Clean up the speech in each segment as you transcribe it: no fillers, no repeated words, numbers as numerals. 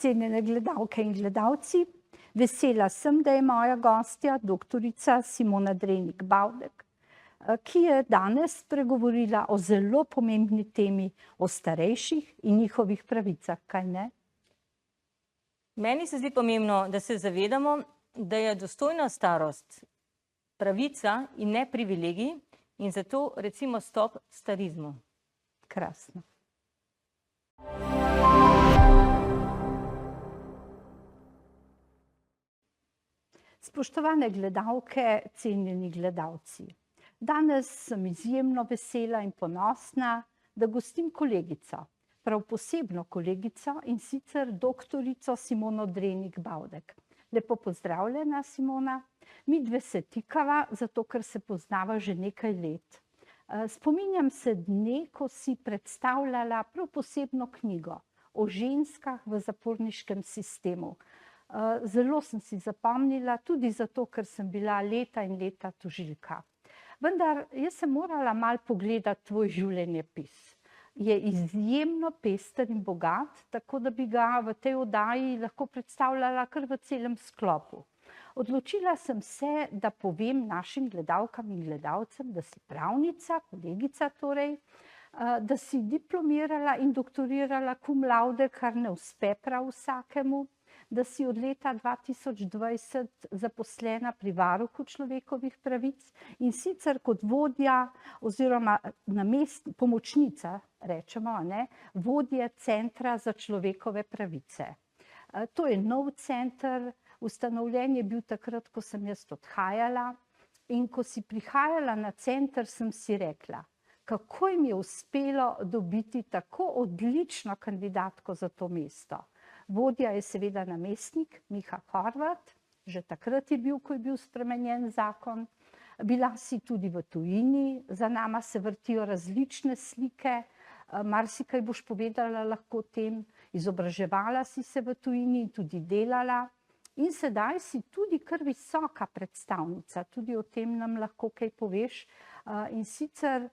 Cenjene gledalke in gledalci, vesela sem, da je moja gostja, doktorica Simona Drenik-Bavdek, ki je danes spregovorila o zelo pomembni temi, o starejših in njihovih pravicah, kaj ne? Meni se zdi pomembno, da se zavedamo, da je dostojna starost pravica in ne privilegij, in zato recimo stop starizmu. Krasno. Spoštovane gledalke, cenjeni gledalci. Danes sem izjemno vesela in ponosna, da gostim kolegico, prav posebno kolegico, in sicer doktorico Simono Drenik-Bavdek. Lepo pozdravljena, Simona. Midve se tikava, zato ker se poznava že nekaj let. Spominjam se dne, ko si predstavljala prav posebno knjigo o ženskah v zaporniškem sistemu. Zelo sem si zapomnila, tudi zato, ker sem bila leta in leta tožilka. Vendar jaz sem morala malo pogledati tvoj življenjepis. Je izjemno pester in bogat, tako da bi ga v tej oddaji lahko predstavljala kar v celem sklopu. Odločila sem se, da povem našim gledalkam in gledalcem, da si pravnica, kolegica torej, da si diplomirala in doktorirala cum laude, kar ne uspe prav vsakemu, da si od leta 2020 zaposlena pri varuhu človekovih pravic in sicer kot vodja oziroma pomočnica, rečemo, ne, vodje Centra za človekove pravice. To je nov center, ustanovljen je bil takrat, ko sem jaz odhajala, in ko si prihajala na center, sem si rekla, kako jim je uspelo dobiti tako odlično kandidatko za to mesto. Vodja je seveda namestnik Miha Horvat, že takrat je bil, ko je bil spremenjen zakon. Bila si tudi v tujini, za nama se vrtijo različne slike, marsikaj boš povedala lahko o tem, izobraževala si se v tujini in tudi delala. In sedaj si tudi kar visoka predstavnica, tudi o tem nam lahko kaj poveš. In sicer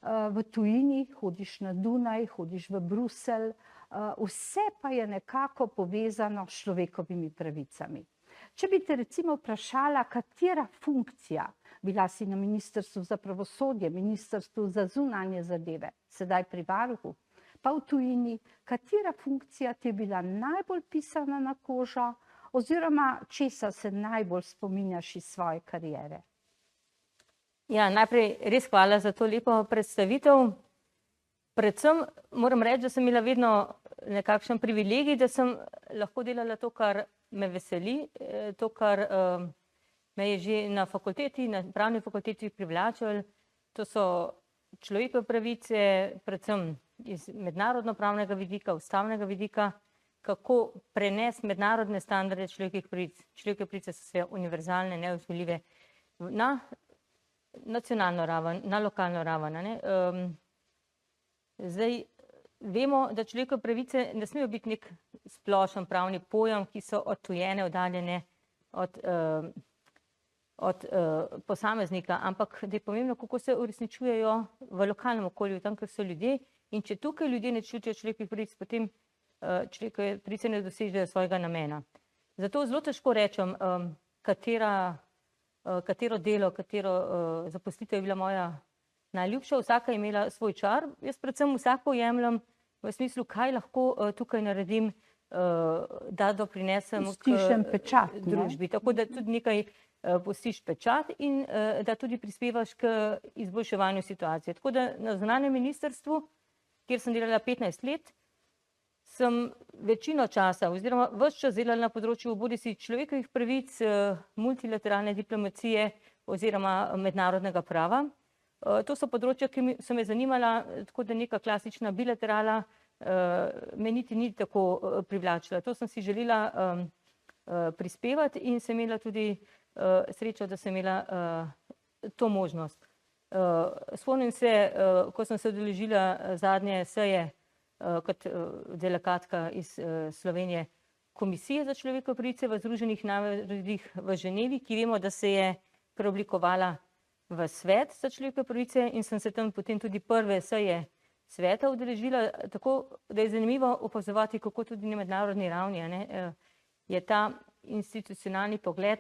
v tujini hodiš na Dunaj, hodiš v Bruselj, vse pa je nekako povezano s človekovimi pravicami. Če bi te recimo vprašala, katera funkcija, bila si na Ministrstvu za pravosodje, Ministrstvu za zunanje zadeve, sedaj pri varuhu, pa v tujini, katera funkcija ti je bila najbolj pisana na kožo, oziroma česa se najbolj spominjaš iz svoje kariere? Ja, najprej res hvala za to lepo predstavitev. Predvsem moram reči, da sem imela vedno nekakšen privilegij, da sem lahko delala to, kar me veseli, to, kar me je že na fakulteti, na pravni fakulteti privlačilo. To so človekove pravice, predvsem iz mednarodno-pravnega vidika, ustavnega vidika, kako prenesti mednarodne standarde človekovih pravic. Človekove pravice so sve univerzalne, neodtujljive na nacionalno raven, na lokalno raven. Zdaj, vemo, da človekove pravice ne smejo biti nek splošen pravni pojem, ki so odtujene, oddaljene od posameznika, ampak da je pomembno, kako se uresničujejo v lokalnem okolju, tam, kjer so ljudje. In če tukaj ljudje ne čutijo človekovih pravic, potem človekove pravice ne dosežejo svojega namena. Zato zelo težko rečem, katero delo, katero zaposlitev je bila moja najljubša. Vsaka je imela svoj čar. Jaz predvsem vsako jemljem v smislu, kaj lahko tukaj naredim, da doprinesem k družbi. Tako da tudi nekaj pustiš pečat in da tudi prispevaš k izboljševanju situacije. Tako da na zunanjem ministrstvu, kjer sem delala 15 let, sem večino časa oziroma ves čas delala na področju bodisi človekovih pravic, multilateralne diplomacije oziroma mednarodnega prava. To so področja, ki so me zanimala, tako da neka klasična bilaterala me niti ni tako privlačila. To sem si želela prispevati in sem imela tudi srečo, da sem imela to možnost. Spomnim se, ko sem se udeležila zadnje seje kot delegatka iz Slovenije Komisije za človekove pravice v Združenih narodih v Ženevi, ki vemo, da se je preoblikovala v Svet za človekove pravice in sem se tam potem tudi prve seje sveta udeležila, tako da je zanimivo opazovati, kako tudi na mednarodni ravni je ta institucionalni pogled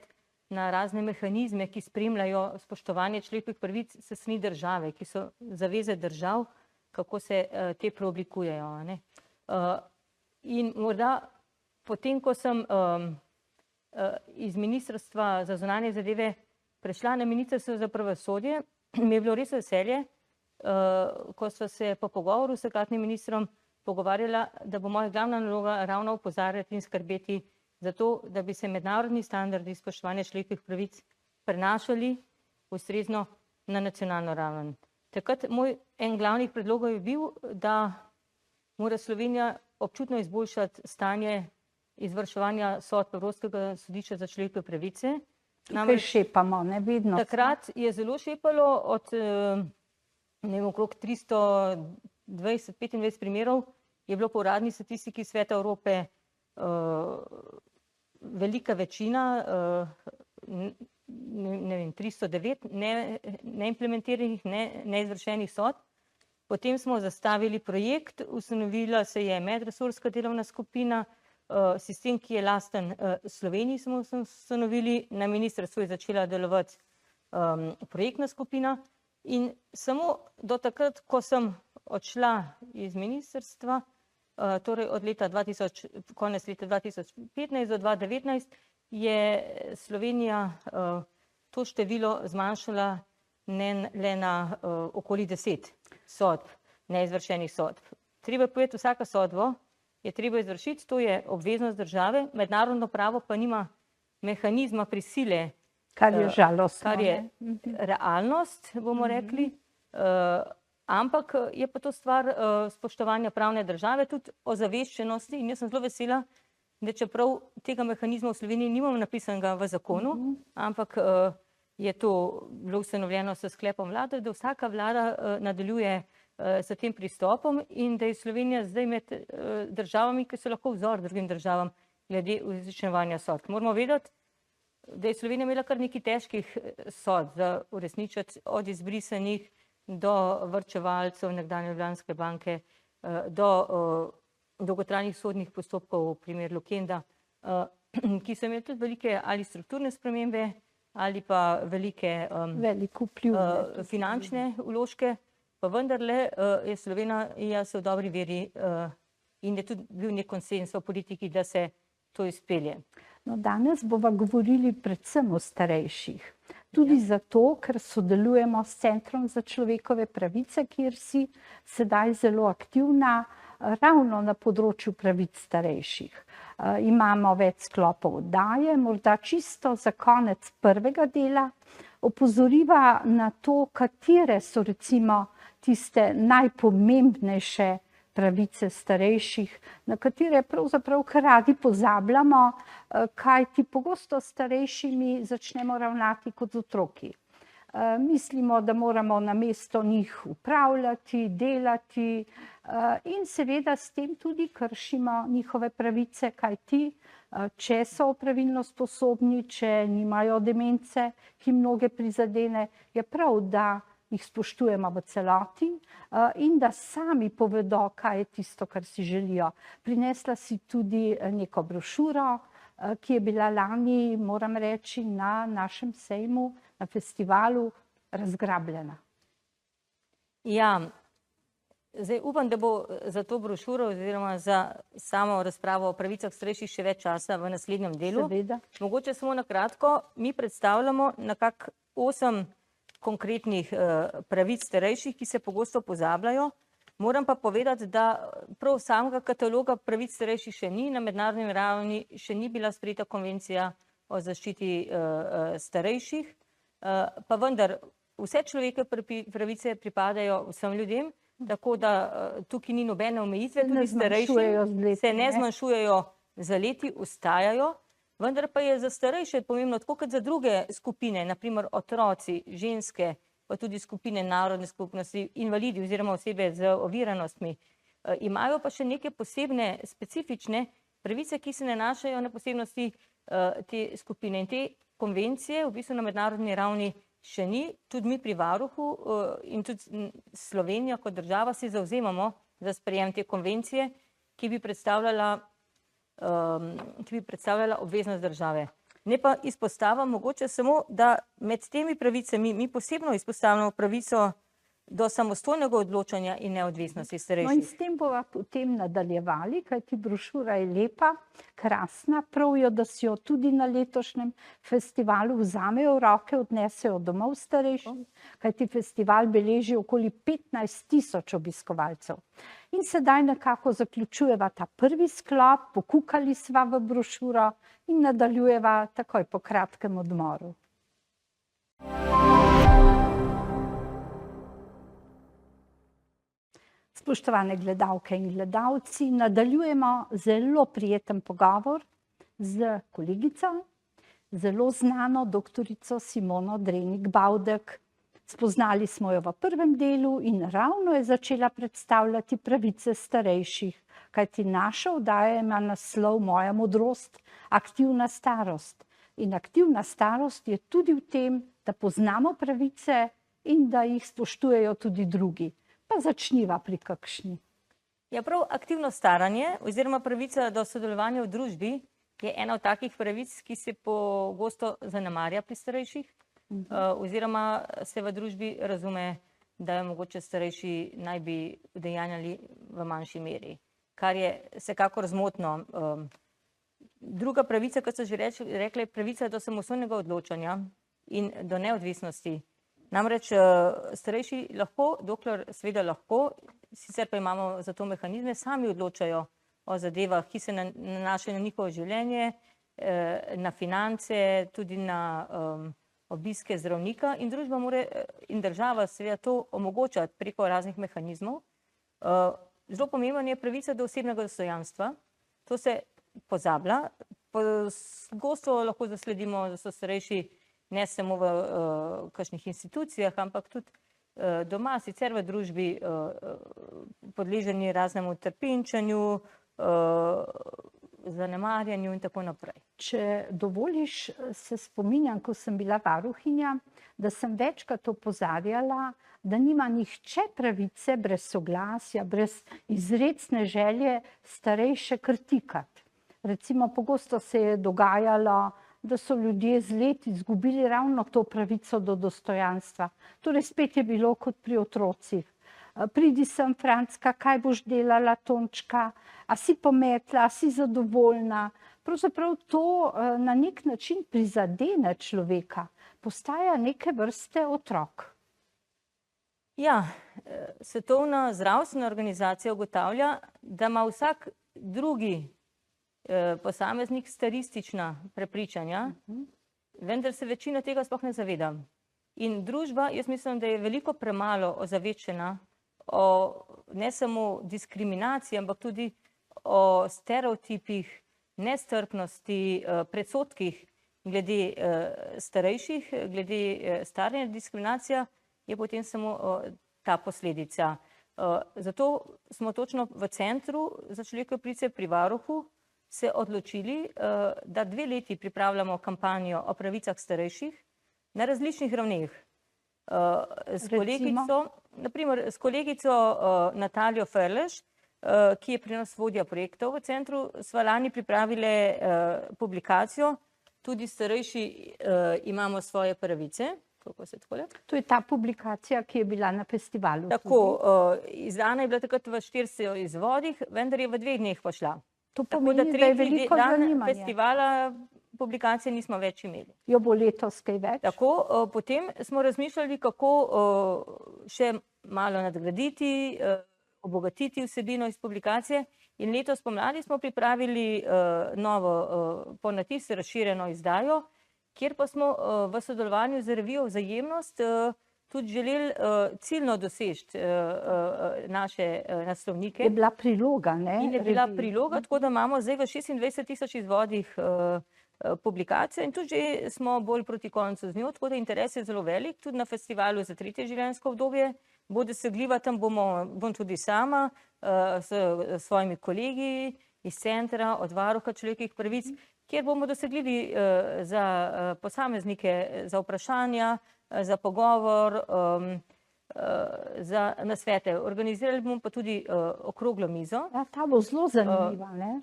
na razne mehanizme, ki spremljajo spoštovanje človekovih pravic s strani države, ki so zaveze držav, kako se te preoblikujejo. In morda potem, ko sem iz Ministrstva za zunanje zadeve prešla na Ministrstvo za pravosodje, mi je bilo res veselje, ko sva se po pogovoru s takratnim ministrom pogovarjala, da bo moja glavna naloga ravno opozarjati in skrbeti za to, da bi se mednarodni standardi spoštovanja človekovih pravic prenašali ustrezno na nacionalno raven. Takrat moj en glavnih predlogov je bil, da mora Slovenija občutno izboljšati stanje izvrševanja sodb Evropskega sodišča za človekove pravice. Tukaj šepamo, ne vedno. Takrat je zelo šepalo od okrog 320-25 primerov, je bilo po uradni statistiki Sveta Evrope velika večina, 309 neimplementiranih, neizvršenih sodb. Potem smo zastavili projekt, ustanovila se je medresorska delovna skupina, sistem, ki je lasten Sloveniji, smo ustanovili, na ministrstvu je začela delovati projektna skupina in samo do takrat, ko sem odšla iz ministrstva, torej od konec leta 2015 do 2019, je Slovenija to število zmanjšala le na okoli 10 sodb, neizvršenih sodb. Treba je povedati, vsaka sodbo je treba izvršiti, to je obveznost države, mednarodno pravo pa nima mehanizma prisile, kar je žalostno, kar je realnost, bomo rekli, ampak je pa to stvar spoštovanja pravne države, tudi ozaveščenosti, in jaz sem zelo vesela, da čeprav tega mehanizma v Sloveniji nimamo napisanega v zakonu, ampak je to bilo ustanovljeno s sklepom vlade, da vsaka vlada nadaljuje s tem pristopom in da je Slovenija zdaj med državami, ki so lahko vzor drugim državam glede uresničevanja sodb. Moramo vedeti, da je Slovenija imela kar nekaj težkih sodb za uresničiti, od izbrisanih do varčevalcev nekdanje Ljubljanske banke, do dolgotrajnih sodnih postopkov v primeru Lukenda, ki so imeli tudi velike ali strukturne spremembe ali pa velike finančne vložke, pa vendarle je Slovenija se v dobri veri in je tudi bil nek konsenz v politiki, da se to izpelje. No, danes bova govorili predvsem o starejših. Tudi zato, ker sodelujemo s Centrom za človekove pravice, kjer si sedaj zelo aktivna ravno na področju pravic starejših. Imamo več sklopov oddaje, morda čisto za konec prvega dela opozoriva na to, katere so recimo tiste najpomembnejše pravice starejših, na katere pravzaprav kar radi pozabljamo, kajti pogosto s starejšimi začnemo ravnati kot z otroki. Mislimo, da moramo namesto njih upravljati, delati in seveda s tem tudi kršimo njihove pravice, kajti če so pravilno sposobni, če nimajo demence, ki mnoge prizadene, je prav, da jih spoštujemo v celoti in da sami povedo, kaj je tisto, kar si želijo. Prinesla si tudi neko brošuro, ki je bila lani, moram reči, na našem sejmu, na festivalu razgrabljena. Ja, zdaj upam, da bo za to brošuro oziroma za samo razpravo o pravicah starejših še več časa v naslednjem delu. Seveda. Mogoče samo na kratko, mi predstavljamo nekako 8 konkretnih pravic starejših, ki se pogosto pozabljajo. Moram pa povedati, da prav samega kataloga pravic starejših še ni, na mednarodni ravni še ni bila sprejeta konvencija o zaščiti starejših, pa vendar vse človekove pravice pripadajo vsem ljudem, tako da tukaj ni nobene omejitve, tudi starejši se ne zmanjšujejo z leti, ostajajo. Vendar pa je za starejše pomembno, tako kot za druge skupine, naprimer otroci, ženske, pa tudi skupine narodne skupnosti, invalidi oziroma osebe z oviranostmi, imajo pa še neke posebne, specifične pravice, ki se nanašajo na posebnosti te skupine. In te konvencije v bistvu na mednarodni ravni še ni. Tudi mi pri Varuhu in tudi Slovenija kot država se zavzemamo za sprejem te konvencije, ki bi predstavljala obveznost države. Ne pa izpostavim mogoče samo, da med temi pravicami mi posebno izpostavljamo pravico do samostojnega odločanja in neodvisnosti No in starejših. s tem bova potem nadaljevali, kajti brošura je lepa, krasna, pravijo, da si jo tudi na letošnjem festivalu vzamejo v roke, odnesejo domov starejši, kajti festival beleži okoli 15.000 obiskovalcev. In sedaj nekako zaključujeva ta prvi sklop, pokukali sva v brošuro in nadaljujeva takoj po kratkem odmoru. Spoštovane gledalke in gledalci, nadaljujemo zelo prijeten pogovor z kolegico, zelo znano doktorico Simono Drenik-Bavdek. Spoznali smo jo v prvem delu in ravno je začela predstavljati pravice starejših, kajti naša oddaja ima naslov Moja modrost, aktivna starost. In aktivna starost je tudi v tem, da poznamo pravice in da jih spoštujejo tudi drugi. Pa začniva pri kakšni. Ja, prav aktivno staranje oziroma pravica do sodelovanja v družbi je ena od takih pravic, ki se pogosto zanemarja pri starejših, oziroma se v družbi razume, da jo mogoče starejši naj bi udejanjali v manjši meri, kar je vsekakor zmotno. Druga pravica, kot so že rekli, je pravica do samostojnega odločanja in do neodvisnosti. Namreč starejši lahko, dokler seveda lahko, sicer pa imamo za to mehanizme, sami odločajo o zadevah, ki se nanašajo na njihovo življenje, na finance, tudi na obiske zdravnika, in družba in država seveda to omogočati preko raznih mehanizmov. Zelo pomembna je pravica do osebnega dostojanstva. To se pozablja. Pogosto lahko zasledimo, da so starejši ne samo v kakšnih institucijah, ampak tudi doma, sicer v družbi podleženi raznemu trpinčenju, zanemarjanju in tako naprej. Če dovoliš, se spominjam, ko sem bila varuhinja, da sem večkrat opozarjala, da nima nihče pravice brez soglasja, brez izrecne želje starejše kritikati. Recimo, pogosto se je dogajalo, da so ljudje z leti izgubili ravno to pravico do dostojanstva. Torej spet je bilo kot pri otrocih. Pridi sem, Francka, kaj boš delala, Tončka, a si pometla, a si zadovoljna. Pravzaprav to na nek način prizadene človeka, postaja neke vrste otrok. Ja, Svetovna zdravstvena organizacija ugotavlja, da ima vsak drugi posameznik staristična prepričanja, vendar se večina tega sploh ne zaveda. In družba, jaz mislim, da je veliko premalo ozaveščena o ne samo diskriminaciji, ampak tudi o stereotipih, nestrpnosti, predsodkih glede starejših, glede staranja. Diskriminacija je potem samo ta posledica. Zato smo točno v Centru za človekove pravice pri Varuhu se odločili, da 2 leti pripravljamo kampanjo o pravicah starejših na različnih ravneh. S kolegico Natalijo Ferlež, ki je pri nas vodja projektov v centru, sva lani pripravile publikacijo Tudi starejši imamo svoje pravice. To je ta publikacija, ki je bila na festivalu. Tako, izdana je bila takrat v 400 izvodih, vendar je v 2 dneh pošla. To pomeni, da je veliko zanimanja. Festivala publikacije nismo več imeli. Jo bo letos kaj več? Tako, potem smo razmišljali, kako še malo nadgraditi, obogatiti vsebino iz publikacije, in letos pomladi smo pripravili novo ponatis, razširjeno izdajo, kjer pa smo v sodelovanju z revijo Vzajemnost tudi želeli ciljno doseči naše naslovnike. Je bila priloga, ne? In je bila priloga, tako da imamo zdaj v 26.000 izvodih publikacijo in tudi že smo bolj proti koncu z njo, tako da interes je zelo velik, tudi na festivalu za 3. življenjsko obdobje. Bo dosegljiva, tam bom tudi sama s svojimi kolegi iz centra, od varuha človekovih pravic, kjer bomo dosegljivi za posameznike, za vprašanja, za pogovor, za nasvete. Organizirali bomo pa tudi okroglo mizo, Ja, ta bo zelo zanimiva, ne?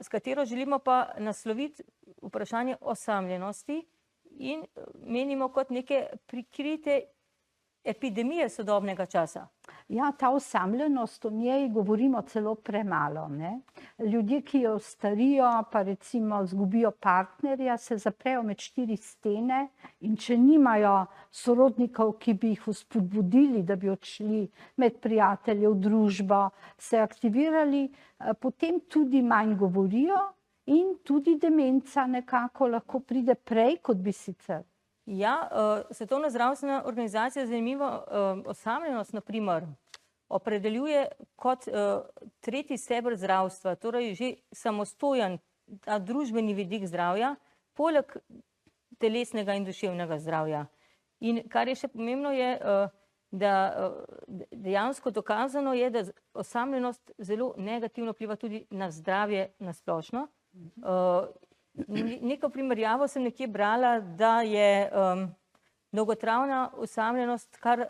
s katero želimo pa nasloviti vprašanje osamljenosti in menimo kot neke prikrite epidemije sodobnega časa. Ja, ta osamljenost, o njej govorimo celo premalo, ne. Ljudje, ki jo starijo, pa recimo izgubijo partnerja, se zaprejo med 4 stene in če nimajo sorodnikov, ki bi jih vzpodbudili, da bi odšli med prijatelje v družbo, se aktivirali, potem tudi manj govorijo in tudi demenca nekako lahko pride prej, kot bi sicer. Ja, Svetovna zdravstvena organizacija, zanimivo, osamljenost, na primer, opredeljuje kot tretji steber zdravstva, torej že samostojen ta družbeni vidik zdravja, poleg telesnega in duševnega zdravja. In kar je še pomembno je, da dejansko dokazano je, da osamljenost zelo negativno vpliva tudi na zdravje na splošno. Neko primerjavo sem nekje brala, da je dolgotrajna osamljenost kar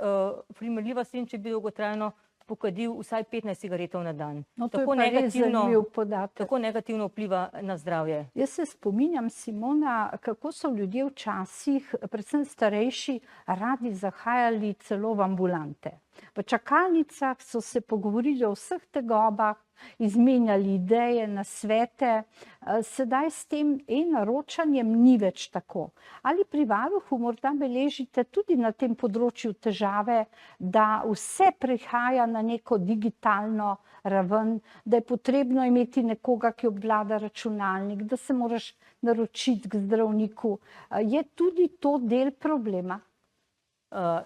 primerljiva s tem, če bi dolgotrajno pokadil vsaj 15 cigaretov na dan. No, to je pa res zanimiv podatek. Tako negativno vpliva na zdravje. Jaz se spominjam, Simona, kako so ljudje včasih, predvsem starejši, radi zahajali celo v ambulante. V čakalnicah so se pogovorili o vseh tegobah, izmenjali ideje, nasvete. Sedaj s tem e-naročanjem ni več tako. Ali pri varuhu morda beležite tudi na tem področju težave, da vse prehaja na neko digitalno raven, da je potrebno imeti nekoga, ki obvlada računalnik, da se moraš naročiti k zdravniku. Je tudi to del problema?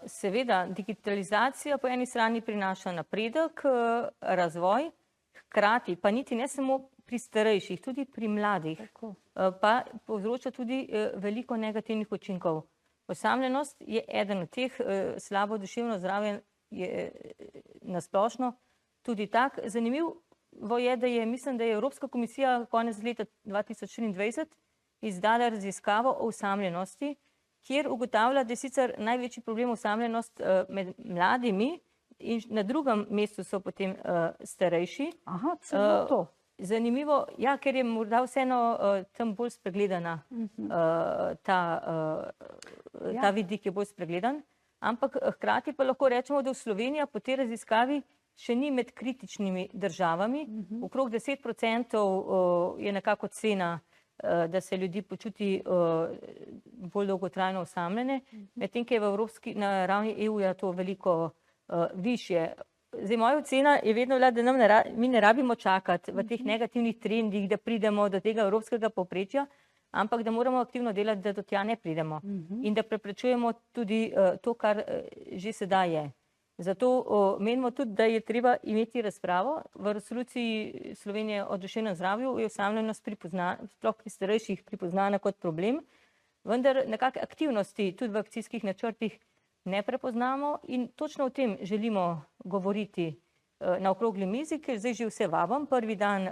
Seveda, digitalizacija po eni strani prinaša napredek, razvoj, hkrati pa niti ne samo pri starejših, tudi pri mladih, pa povzroča tudi veliko negativnih učinkov. Osamljenost je eden od teh, slabo duševno zdravje je nasplošno tudi tak. Zanimivo je, da mislim, da je Evropska komisija konec leta 2023 izdala raziskavo o osamljenosti, kjer ugotavlja, da je sicer največji problem osamljenost med mladimi in na drugem mestu so potem starejši. Aha, celo to. Zanimivo, ja, ker je morda vseeno tam bolj spregledana, ta vidik je bolj spregledan, ampak hkrati pa lahko rečemo, da v Slovenija po tej raziskavi še ni med kritičnimi državami. Okrog 10% je nekako cena, da se ljudi počuti bolj dolgotrajno osamljene, medtem ko je na ravni EU-ja to veliko višje. Zdaj, moja ocena je vedno bila, da mi ne rabimo čakati v teh negativnih trendih, da pridemo do tega evropskega povprečja, ampak da moramo aktivno delati, da do tja ne pridemo in da preprečujemo tudi to, kar že sedaj je. Zato menimo tudi, da je treba imeti razpravo. V resoluciji Slovenije o duševnem zdravju je osamljenost sploh pri starejših pripoznana kot problem, vendar nekako aktivnosti tudi v akcijskih načrtih ne prepoznamo in točno o tem želimo govoriti na okrogli mizi, ker zdaj že vse vabim. Prvi dan,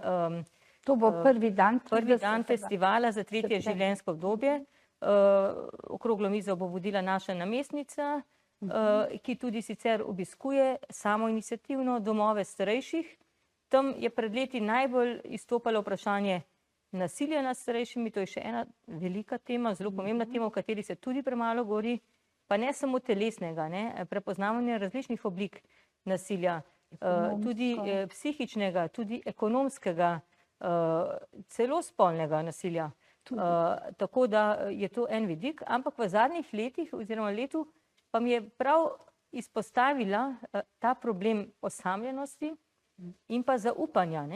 to bo prvi dan festivala za tretje življenjsko obdobje. Okroglo mizo bo vodila naša namestnica, ki tudi sicer obiskuje samoiniciativno domove starejših. Tam je pred leti najbolj izstopalo vprašanje nasilja nad starejšimi, to je še ena velika tema, zelo pomembna tema, o kateri se tudi premalo govori, pa ne samo telesnega, prepoznavanje različnih oblik nasilja, tudi psihičnega, tudi ekonomskega, celo spolnega nasilja. Tako da je to en vidik, ampak v zadnjih letih oziroma letu pa mi je prav izpostavila ta problem osamljenosti in pa zaupanja,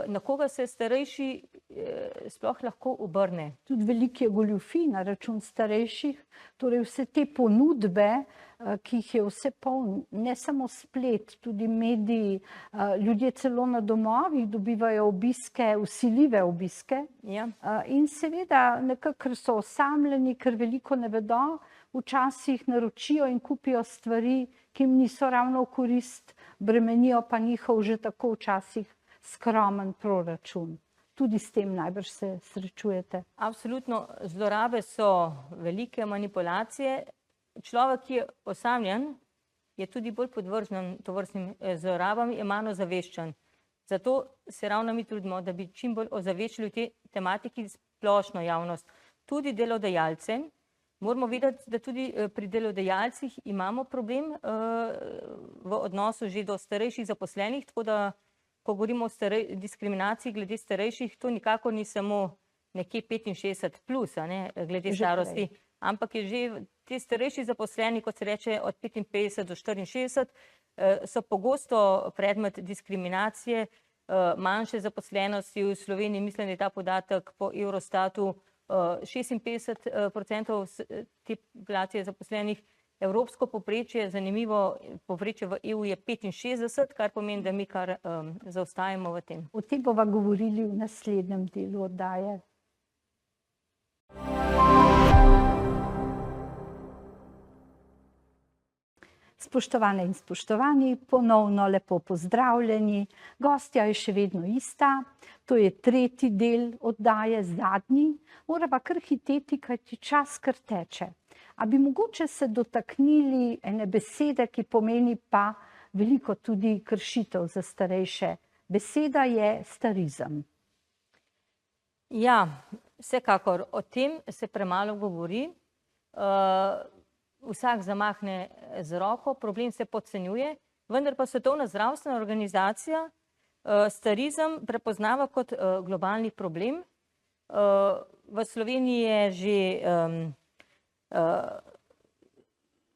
na koga se starejši sploh lahko obrne. Tudi veliko je goljufij na račun starejših, torej vse te ponudbe, ki jih je vse poln, ne samo splet, tudi mediji, ljudje celo na domovih dobivajo obiske, vsiljive obiske. In seveda nekako, ker so osamljeni, ker veliko ne vedo, včasih naročijo in kupijo stvari, ki jim niso ravno v korist, bremenijo pa njihov že tako včasih skromen proračun. Tudi s tem najbrž se srečujete. Absolutno, zlorabe so velike, manipulacije. Človek, ki je osamljen, je tudi bolj podvržen tovrstnim zlorabam, je manj ozaveščen. Zato se ravno mi trudimo, da bi čim bolj ozaveščali v te tematiki splošno javnost. Tudi delodajalce. Moramo vedeti, da tudi pri delodajalcih imamo problem v odnosu že do starejših zaposlenih, tako da ko govorimo o diskriminaciji glede starejših, to nikakor ni samo nekje 65 plus, glede starosti, ampak je že te starejši zaposleni, kot se reče, od 55 do 64, so pogosto predmet diskriminacije, manjše zaposlenosti. V Sloveniji mislim, da je ta podatek po Eurostatu 56% te populacije zaposlenih. Evropsko povprečje, zanimivo, povprečje v EU je 65, kar pomeni, da mi kar zaostajamo v tem. O tem bova govorili v naslednjem delu oddaje. Spoštovane in spoštovani, ponovno lepo pozdravljeni. Gostja je še vedno ista, to je tretji del oddaje, zadnji. Morava kar hiteti, kajti čas kar teče. A bi mogoče se dotaknili ene besede, ki pomeni pa veliko tudi kršitev za starejše. Beseda je starizem. Ja, vsekakor o tem se premalo govori. Vsak zamahne z roko, problem se podcenjuje, vendar pa Svetovna zdravstvena organizacija starizem prepoznava kot globalni problem. V Sloveniji je že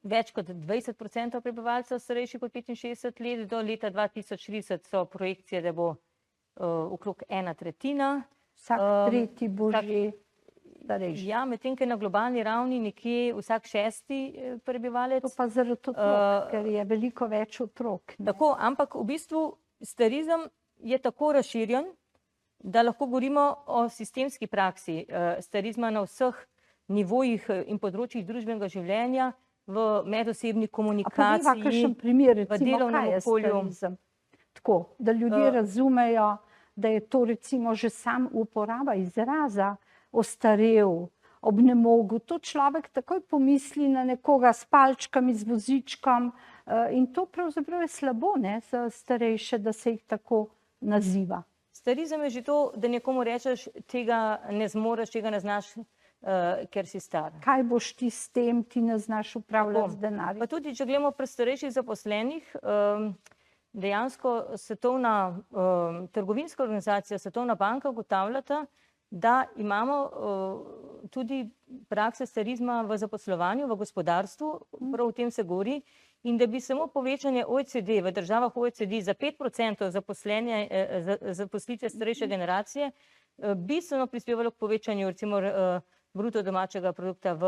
več kot 20% prebivalcev starejših kot 65 let, do leta 2030 so projekcije, da bo okrog 1/3. Vsak tretji bo že starejši. Ja, medtem, ker na globalni ravni nekje vsak 6. prebivalec. To pa zaradi otrok, ker je veliko več otrok. Tako, ampak v bistvu starizem je tako razširjen, da lahko govorimo o sistemski praksi starizma na vseh nivojih in področjih družbenega življenja, v medosebni komunikaciji, a kakšen primer, recimo, v delovnem okolju. Starizem? Tako, da ljudje razumejo, da je to recimo že sam uporaba izraza ostarel, obnemogel. To človek takoj pomisli na nekoga s palčkami, z vozičkom in to pravzaprav je slabo, za starejše, da se jih tako naziva. Starizem je že to, da nekomu rečeš, tega ne zmoreš, tega ne znaš, ker si star. Kaj boš ti s tem, ti ne znaš upravljati z denarjem? Pa tudi, če gledamo pri starejših zaposlenih, dejansko Svetovna trgovinska organizacija, Svetovna banka ugotavljata, da imamo tudi prakse starizma v zaposlovanju, v gospodarstvu, prav o tem se govori, in da bi samo povečanje OECD v državah OECD za 5% zaposlitve starejše generacije bistveno prispevalo k povečanju recimo bruto domačega produkta v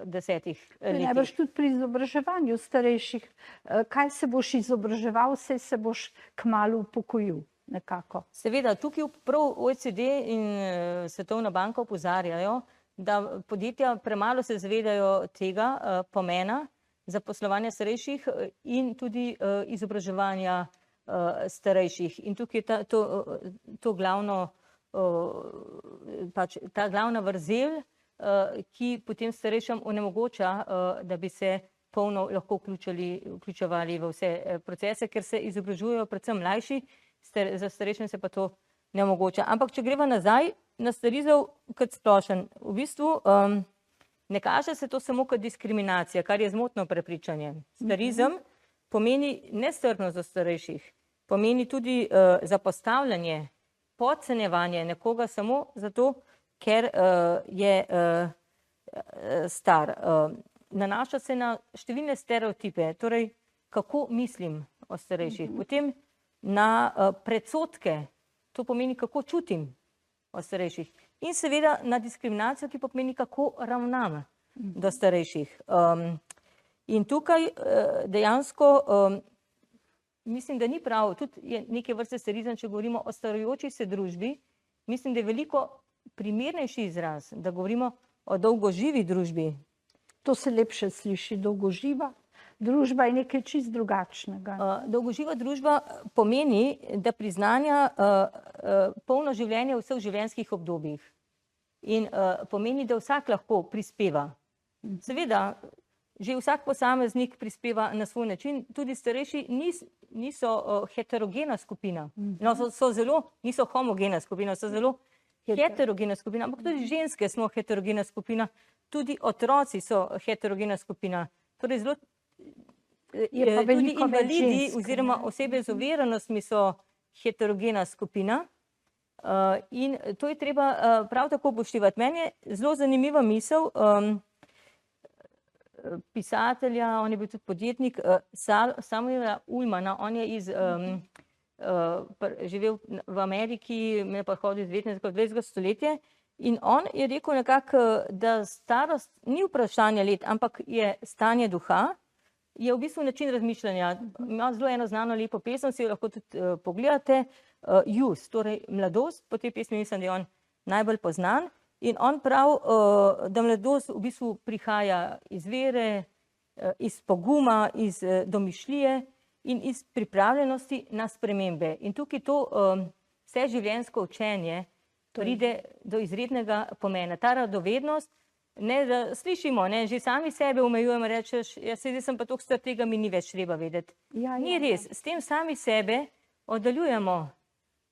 10 letih. Najbrž tudi pri izobraževanju starejših. Kaj se boš izobraževal, saj se boš kmalu upokojil nekako? Seveda, tukaj prav OECD in Svetovna banka opozarjajo, da podjetja premalo se zavedajo tega pomena zaposlovanja starejših in tudi izobraževanja starejših. In tukaj je to glavno, pač ta glavna vrzel, ki potem starejšim onemogoča, da bi se polno lahko vključevali v vse procese, ker se izobražujejo predvsem mlajši, za starejšim se pa to ne omogoča. Ampak če greva nazaj na starizem kot splošen, v bistvu ne kaže se to samo kot diskriminacija, kar je zmotno prepričanje. Starizem pomeni nestrpnost do starejših, pomeni tudi zapostavljanje, podcenjevanje nekoga samo zato, ker je star. Nanaša se na številne stereotipe, torej kako mislim o starejših, potem na predsodke, to pomeni kako čutim o starejših, in seveda na diskriminacijo, ki pa pomeni kako ravnam do starejših. In tukaj dejansko mislim, da ni prav, tudi je neke vrste starizem, če govorimo o starajoči se družbi, mislim, da je veliko primernejši izraz, da govorimo o dolgoživi družbi. To se lepše sliši, dolgoživa. Družba je nekaj čist drugačnega. Dolgoživa družba pomeni, da priznanja polno življenje v vseh življenjskih obdobjih. In pomeni, da vsak lahko prispeva. Seveda, že vsak posameznik prispeva na svoj način, tudi starejši niso heterogena skupina. No, niso homogena skupina, so zelo heterogena skupina, ampak tudi ženske smo heterogena skupina, tudi otroci so heterogena skupina. Torej zelo tudi invalidi oziroma osebe z oviranostmi so heterogena skupina. In to je treba prav tako upoštevati. Meni je zelo zanimiva misel pisatelja, on je bil tudi podjetnik, Samuela Ullmana, on je živel v Ameriki, pa hodil iz 19. 20. stoletja in on je rekel nekako, da starost ni vprašanje let, ampak je stanje duha, je v bistvu način razmišljanja. Ima zelo eno znano lepo pesem, si jo lahko tudi pogledate, Youth, torej mladost, po tej pesmi mislim, da je on najbolj poznan. In on pravi, da mladost v bistvu prihaja iz vere, iz poguma, iz domišljije in iz pripravljenosti na spremembe. In tukaj to vseživljenjsko učenje pride do izrednega pomena. Ta radovednost, ne da slišimo, ne, že sami sebe omejujemo, rečeš, jaz sem pa toliko star, tega mi ni več treba vedeti. Ni res, s tem sami sebe oddaljujemo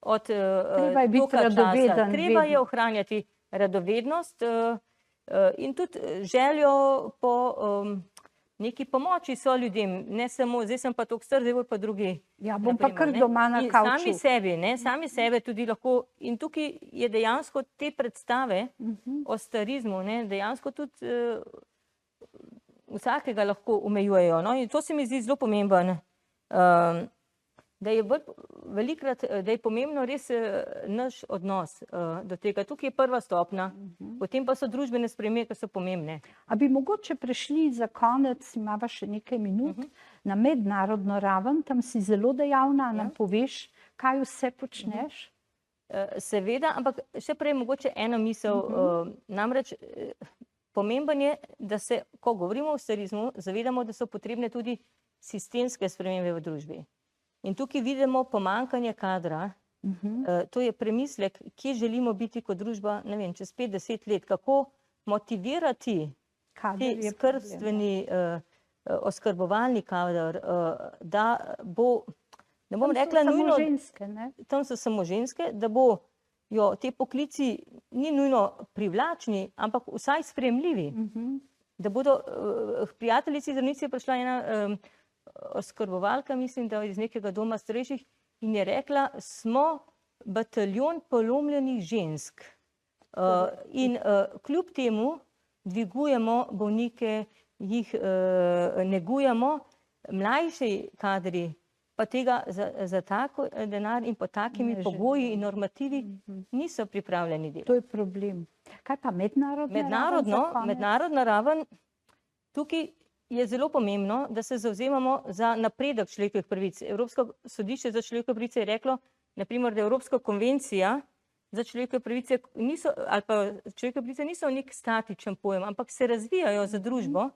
od toka časa. Treba je ohranjati radovednost in tudi željo po neki pomoči so ljudem, ne samo, zdaj sem pa toliko star, zdaj bo pa drugi. Ja, bom pa kar doma na kavču. Sami sebe tudi lahko, in tukaj je dejansko te predstave o starizmu, dejansko tudi vsakega lahko omejujejo. In to se mi zdi zelo pomemben, da je velikrat, da je pomembno res naš odnos do tega. Tukaj je prva stopnja, potem pa so družbene spremembe, ki so pomembne. A bi mogoče prešli za konec, imava še nekaj minut, na mednarodno raven, tam si zelo dejavna, nam poveš, kaj vse počneš? Seveda, ampak še prej mogoče eno misel, namreč pomemben je, da se, ko govorimo o starizmu, zavedamo, da so potrebne tudi sistemske spremembe v družbi. In tukaj vidimo pomanjkanje kadra, to je premislek, kje želimo biti kot družba, ne vem, čez 5-10 let, kako motivirati te skrbstveni, oskrbovalni kader, da bo, ne bom rekla nujno, tam so samo ženske, da bo te poklici ni nujno privlačni, ampak vsaj sprejemljivi. Da bodo, prijateljici zdravnici je prišla ena oskrbovalka, mislim, da iz nekega doma starejših, in je rekla, smo bataljon polomljenih žensk. In kljub temu dvigujemo bolnike, jih negujemo, mlajši kadri pa tega za tako denar in po takimi pogoji in normativi niso pripravljeni delati. To je problem. Kaj pa mednarodna raven? Mednarodna raven, tukaj je zelo pomembno, da se zavzemamo za napredek človekovih pravic. Evropsko sodišče za človekove pravice je reklo, na primer, da Evropska konvencija za človekove pravice niso, ali pa človekove pravice niso nek statičen pojem, ampak se razvijajo za družbo.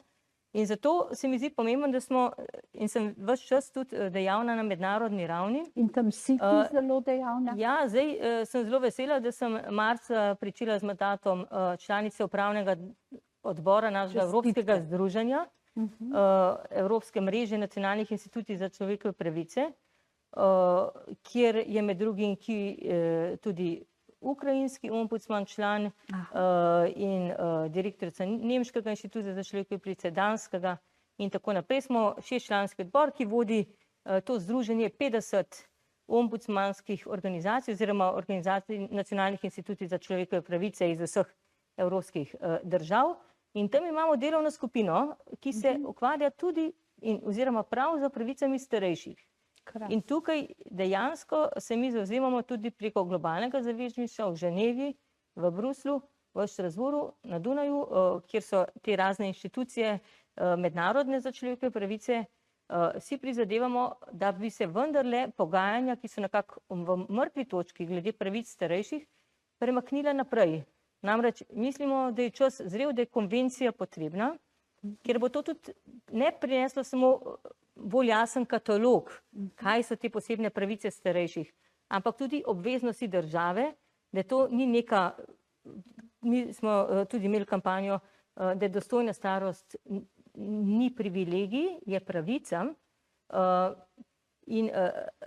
In zato se mi zdi pomembno, da smo, in sem ves čas tudi dejavna na mednarodni ravni. In tam si ti zelo dejavna? Ja, zdaj sem zelo vesela, da sem marca pričela z mandatom članice upravnega odbora našega Evropskega združenja, Evropske mreže nacionalnih institucij za človekove pravice, kjer je med drugim tudi ukrajinski ombudsman član in direktorica Nemškega inštituta za človekove pravice, danskega in tako naprej. Smo 6-članski odbor, ki vodi to združenje 50 ombudsmanskih organizacij oziroma organizacij nacionalnih institucij za človekove pravice iz vseh evropskih držav. In tam imamo delovno skupino, ki se ukvarja tudi oziroma prav za pravicami starejših. In tukaj dejansko se mi zavzemamo tudi preko globalnega zavezništva v Ženevi, v Bruslju, v Strasbourgu, na Dunaju, kjer so te razne inštitucije mednarodne za človekove pravice. Vsi prizadevamo, da bi se vendarle pogajanja, ki so nekako v mrtvi točki glede pravic starejših, premaknila naprej. Namreč mislimo, da je čas zrel, da je konvencija potrebna kjer bo to tudi ne prineslo samo bolj jasen katalog, kaj so te posebne pravice starejših, ampak tudi obveznosti države, da to ni neka, mi smo tudi imeli kampanjo, da je dostojna starost ni privilegij, je pravica, in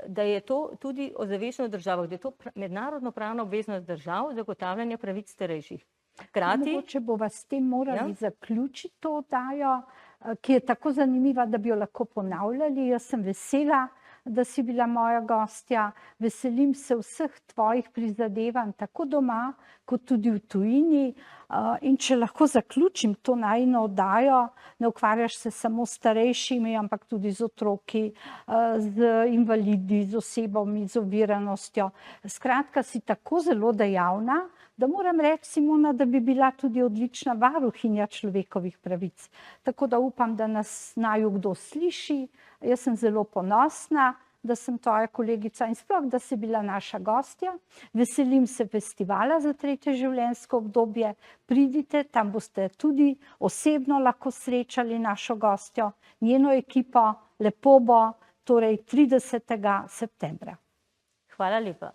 da je to tudi ozaveščeno v državah, da je to mednarodno pravna obveznost držav zagotavljanja pravic starejših. Hkrati, mogoče bova s tem morali zaključiti to oddajo, ki je tako zanimiva, da bi jo lahko ponavljali. Jaz sem vesela, da si bila moja gostja. Veselim se vseh tvojih prizadevanj, tako doma, kot tudi v tujini. In če lahko zaključim to najino oddajo, ne ukvarjaš se samo s starejšimi, ampak tudi z otroki, z invalidi, z osebami, z oviranostjo. Skratka, si tako zelo dejavna, da moram reči, Simona, da bi bila tudi odlična varuhinja človekovih pravic. Tako da upam, da nas naju kdo sliši. Jaz sem zelo ponosna, da sem tvoja kolegica in sploh, da si bila naša gostja. Veselim se festivala za tretje življenjsko obdobje. Pridite, tam boste tudi osebno lahko srečali našo gostjo, njeno ekipo. Lepo bo, torej 30. septembra. Hvala lepa.